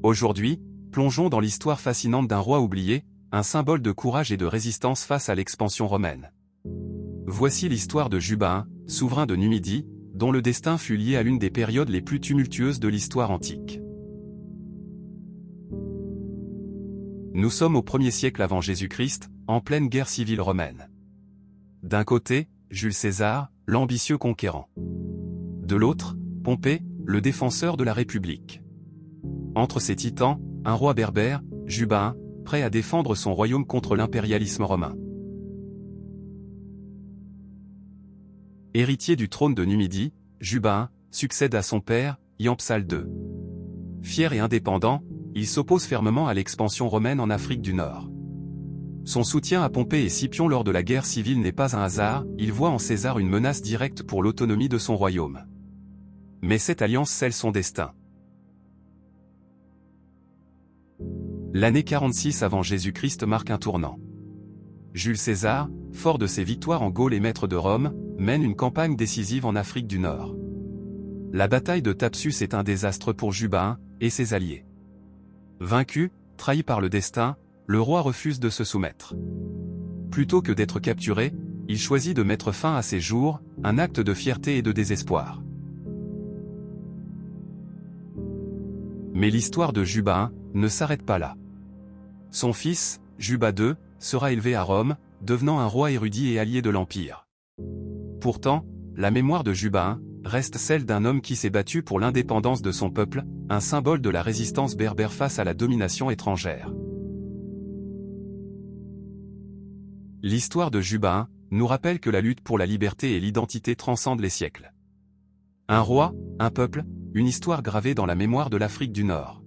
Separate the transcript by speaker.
Speaker 1: Aujourd'hui, plongeons dans l'histoire fascinante d'un roi oublié, un symbole de courage et de résistance face à l'expansion romaine. Voici l'histoire de Juba I, souverain de Numidie, dont le destin fut lié à l'une des périodes les plus tumultueuses de l'histoire antique. Nous sommes au 1er siècle avant Jésus-Christ, en pleine guerre civile romaine. D'un côté, Jules César, l'ambitieux conquérant. De l'autre, Pompée, le défenseur de la République. Entre ces titans, un roi berbère, Juba I, prêt à défendre son royaume contre l'impérialisme romain. Héritier du trône de Numidie, Juba I succède à son père, Yampsal II. Fier et indépendant, il s'oppose fermement à l'expansion romaine en Afrique du Nord. Son soutien à Pompée et Scipion lors de la guerre civile n'est pas un hasard, il voit en César une menace directe pour l'autonomie de son royaume. Mais cette alliance scelle son destin. L'année 46 avant Jésus-Christ marque un tournant. Jules César, fort de ses victoires en Gaule et maître de Rome, mène une campagne décisive en Afrique du Nord. La bataille de Thapsus est un désastre pour Juba I et ses alliés. Vaincu, trahi par le destin, le roi refuse de se soumettre. Plutôt que d'être capturé, il choisit de mettre fin à ses jours, un acte de fierté et de désespoir. Mais l'histoire de Juba I ne s'arrête pas là. Son fils, Juba II, sera élevé à Rome, devenant un roi érudit et allié de l'Empire. Pourtant, la mémoire de Juba I reste celle d'un homme qui s'est battu pour l'indépendance de son peuple, un symbole de la résistance berbère face à la domination étrangère. L'histoire de Juba I nous rappelle que la lutte pour la liberté et l'identité transcende les siècles. Un roi, un peuple, une histoire gravée dans la mémoire de l'Afrique du Nord.